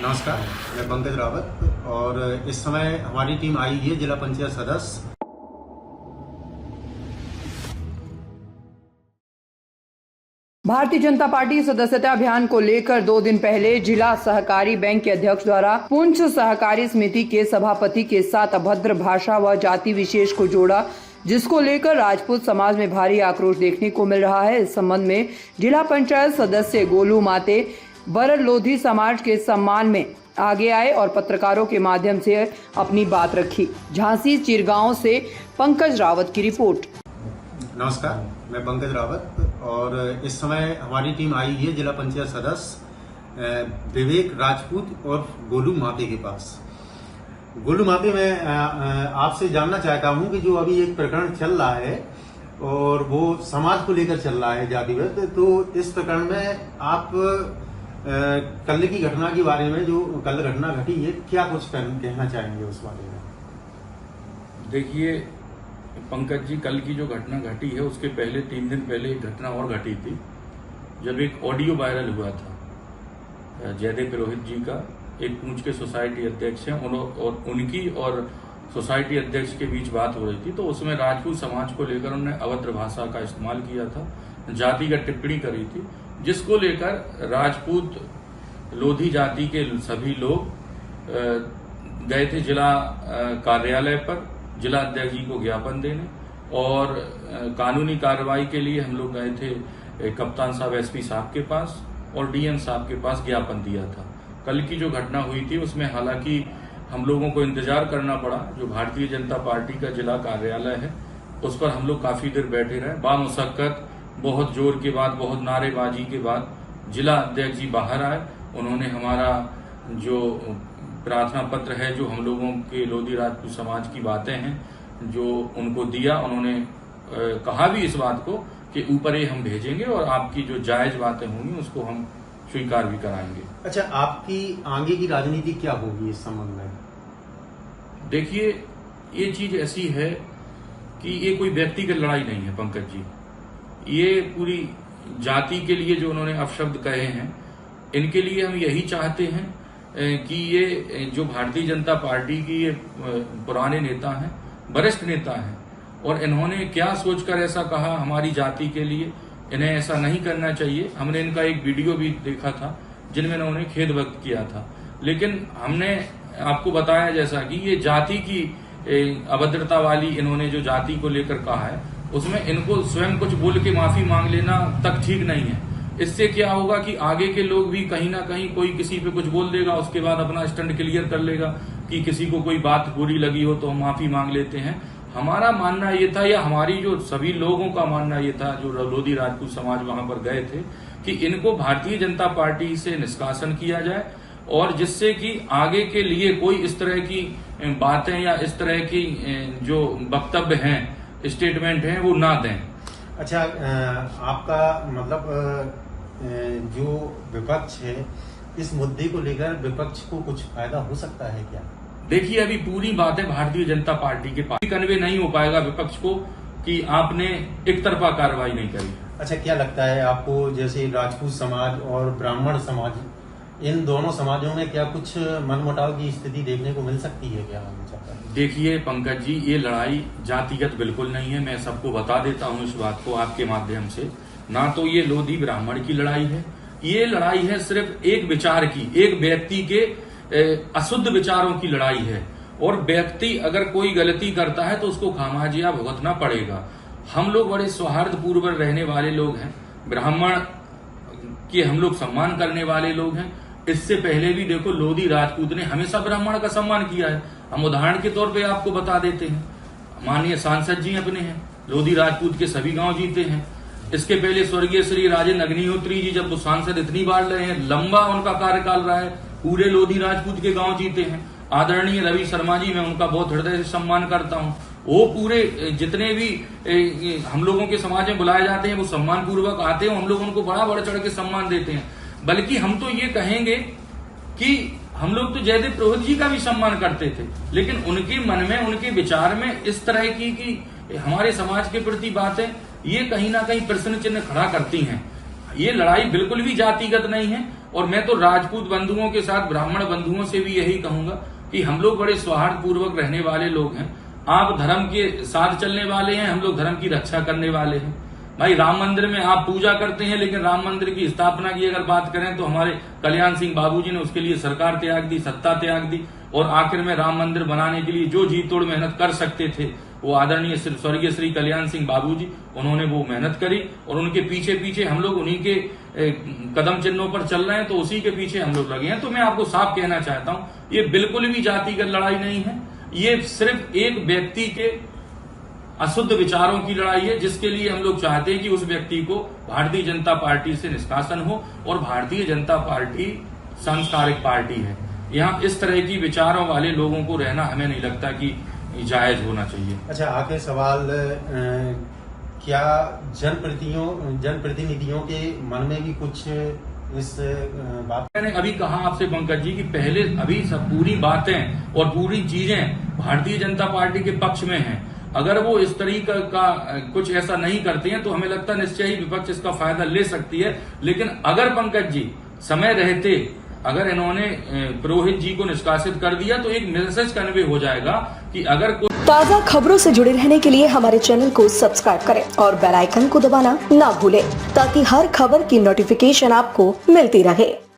नमस्कार, मैं पंकज रावत और इस समय हमारी टीम आई है जिला पंचायत सदस्य। भारतीय जनता पार्टी सदस्यता अभियान को लेकर 2 दिन पहले जिला सहकारी बैंक के अध्यक्ष द्वारा पुंछ सहकारी समिति के सभापति के साथ अभद्र भाषा व जाति विशेष को जोड़ा, जिसको लेकर राजपूत समाज में भारी आक्रोश देखने को मिल रहा है। इस संबंध में जिला पंचायत सदस्य गोलू माते बरर लोधी समाज के सम्मान में आगे आए और पत्रकारों के माध्यम से अपनी बात रखी। झांसी चिरगांव से पंकज रावत की रिपोर्ट। नमस्कार, मैं पंकज रावत और इस समय हमारी टीम आई है जिला पंचायत सदस्य विवेक राजपूत और गोलू माते के पास। गोलू माते, मैं आपसे जानना चाहता हूं कि जो अभी एक प्रकरण चल रहा है और वो समाज को लेकर चल रहा है, जातिवाद, तो इस प्रकरण में आप कल की घटना के बारे में, जो कल घटना घटी है, क्या कुछ कहना चाहेंगे उस बारे में? देखिए पंकज जी, कल की जो घटना घटी है उसके पहले 3 दिन पहले एक घटना और घटी थी, जब एक ऑडियो वायरल हुआ था जयदेव पुरोहित जी का। एक पूंछ के सोसाइटी अध्यक्ष हैं और उनकी और सोसाइटी अध्यक्ष के बीच बात हो रही थी, तो उसमें राजपूत समाज को लेकर उन्होंने अभद्र भाषा का इस्तेमाल किया था, जातिगत टिप्पणी करी थी, जिसको लेकर राजपूत लोधी जाति के सभी लोग गए थे जिला कार्यालय पर जिला अध्यक्ष जी को ज्ञापन देने, और कानूनी कार्रवाई के लिए हम लोग गए थे कप्तान साहब एसपी साहब के पास और डीएम साहब के पास ज्ञापन दिया था। कल की जो घटना हुई थी उसमें हालांकि हम लोगों को इंतजार करना पड़ा। जो भारतीय जनता पार्टी का जिला कार्यालय है उस पर हम लोग काफी देर बैठे रहे। बामुशक्कत, बहुत जोर के बाद, बहुत नारेबाजी के बाद जिला अध्यक्ष जी बाहर आए। उन्होंने हमारा जो प्रार्थना पत्र है, जो हम लोगों के लोधी राजपूत समाज की बातें हैं, जो उनको दिया, उन्होंने कहा भी इस बात को कि ऊपर ही हम भेजेंगे और आपकी जो जायज बातें होंगी उसको हम स्वीकार भी कराएंगे। अच्छा, आपकी आगे की राजनीति क्या होगी इस संबंध में? देखिए, ये चीज ऐसी है कि ये कोई व्यक्तिगत लड़ाई नहीं है पंकज जी। ये पूरी जाति के लिए जो उन्होंने अपशब्द कहे हैं, इनके लिए हम यही चाहते हैं कि ये जो भारतीय जनता पार्टी की ये पुराने नेता हैं, वरिष्ठ नेता हैं, और इन्होंने क्या सोचकर ऐसा कहा हमारी जाति के लिए, इन्हें ऐसा नहीं करना चाहिए। हमने इनका एक वीडियो भी देखा था जिनमें इन्होंने खेद व्यक्त किया था, लेकिन हमने आपको बताया जैसा कि ये जाति की अभद्रता वाली इन्होंने जो जाति को लेकर कहा है, उसमें इनको स्वयं कुछ बोल के माफी मांग लेना तक ठीक नहीं है। इससे क्या होगा कि आगे के लोग भी कहीं ना कहीं कोई किसी पे कुछ बोल देगा, उसके बाद अपना स्टैंड क्लियर कर लेगा कि किसी को कोई बात बुरी लगी हो तो हम माफी मांग लेते हैं। हमारा मानना ये था, या हमारी जो सभी लोगों का मानना ये था जो लोधी राजपूत समाज वहां पर गए थे, कि इनको भारतीय जनता पार्टी से निष्कासन किया जाए और जिससे कि आगे के लिए कोई इस तरह की बातें या इस तरह की जो वक्तव्य हैं, स्टेटमेंट हैं, वो ना दें। अच्छा, आपका मतलब जो विपक्ष है, इस मुद्दे को लेकर विपक्ष को कुछ फायदा हो सकता है क्या? देखिए, अभी पूरी बातें भारतीय जनता पार्टी के पास कन्वे नहीं हो पाएगा विपक्ष को कि आपने एक तरफा कार्रवाई नहीं करी। अच्छा, क्या लगता है आपको, जैसे राजपूत समाज और ब्राह्मण समाज, इन दोनों समाजों में क्या कुछ मनमुटाव की स्थिति देखने को मिल सकती है क्या? देखिए पंकज जी, ये लड़ाई जातिगत बिल्कुल नहीं है। मैं सबको बता देता हूँ इस बात को आपके माध्यम से। ना तो ये लोधी ब्राह्मण की लड़ाई है, ये लड़ाई है सिर्फ एक विचार की, एक व्यक्ति के अशुद्ध विचारों की लड़ाई है। और व्यक्ति अगर कोई गलती करता है तो उसको खामियाजा भुगतना पड़ेगा। हम लोग बड़े सौहार्दपूर्व रहने वाले लोग हैं, ब्राह्मण के हम लोग सम्मान करने वाले लोग हैं। इससे पहले भी देखो, लोधी राजपूत ने हमेशा ब्राह्मण का सम्मान किया है। हम उदाहरण के तौर पे आपको बता देते हैं, माननीय सांसद जी अपने हैं, लोधी राजपूत के सभी गांव जीते हैं। इसके पहले स्वर्गीय श्री राजेंद्र अग्निहोत्री जी, जब वो सांसद इतनी बार रहे हैं, लंबा उनका कार्यकाल रहा है, पूरे लोधी राजपूत के गांव जीते हैं। आदरणीय रवि शर्मा जी, मैं उनका बहुत हृदय से सम्मान करता हूं। वो पूरे जितने भी हम लोगों के समाज में बुलाए जाते हैं, वो सम्मान पूर्वक आते हैं, हम लोग उनको बड़ा बढ़ चढ़ के सम्मान देते हैं। बल्कि हम तो ये कहेंगे कि हम लोग तो जयदेव पुरोहित जी का भी सम्मान करते थे, लेकिन उनके मन में, उनके विचार में इस तरह की कि हमारे समाज के प्रति बातें, ये कहीं ना कहीं प्रश्न चिन्ह खड़ा करती हैं। ये लड़ाई बिल्कुल भी जातिगत नहीं है और मैं तो राजपूत बंधुओं के साथ ब्राह्मण बंधुओं से भी यही कहूंगा कि हम लोग बड़े सौहार्दपूर्वक रहने वाले लोग हैं। आप धर्म के साथ चलने वाले हैं, हम लोग धर्म की रक्षा करने वाले हैं। भाई राम मंदिर में आप पूजा करते हैं, लेकिन राम मंदिर की स्थापना की अगर बात करें तो हमारे कल्याण सिंह बाबूजी ने उसके लिए सरकार त्याग दी, सत्ता त्याग दी, और आखिर में राम मंदिर बनाने के लिए जो जी तोड़ मेहनत कर सकते थे वो आदरणीय स्वर्गीय श्री कल्याण सिंह बाबूजी, उन्होंने वो मेहनत करी, और उनके पीछे पीछे हम लोग उन्हीं के कदम चिन्हों पर चल रहे हैं, तो उसी के पीछे हम लोग लगे हैं। तो मैं आपको साफ कहना चाहता हूं, ये बिल्कुल भी जातिगत लड़ाई नहीं है, ये सिर्फ एक व्यक्ति के अशुद्ध विचारों की लड़ाई है, जिसके लिए हम लोग चाहते हैं कि उस व्यक्ति को भारतीय जनता पार्टी से निष्कासन हो, और भारतीय जनता पार्टी सांस्कारिक पार्टी है। यहाँ इस तरह की विचारों वाले लोगों को रहना हमें नहीं लगता कि जायज होना चाहिए। अच्छा, आखिरी सवाल, क्या जनप्रतिनिधियों के मन में भी कुछ इस बात? मैंने अभी कहा आपसे पंकज जी कि पहले अभी सब पूरी बातें और पूरी चीजें भारतीय जनता पार्टी के पक्ष में हैं। अगर वो इस तरीके का कुछ ऐसा नहीं करते हैं तो हमें लगता है निश्चय ही विपक्ष इसका फायदा ले सकती है। लेकिन अगर पंकज जी समय रहते अगर इन्होंने पुरोहित जी को निष्कासित कर दिया तो एक मैसेज कन्वे हो जाएगा कि अगर कोई ताज़ा खबरों से जुड़े रहने के लिए हमारे चैनल को सब्सक्राइब करें और बेल आइकन को दबाना ना भूलें, ताकि हर खबर की नोटिफिकेशन आपको मिलती रहे।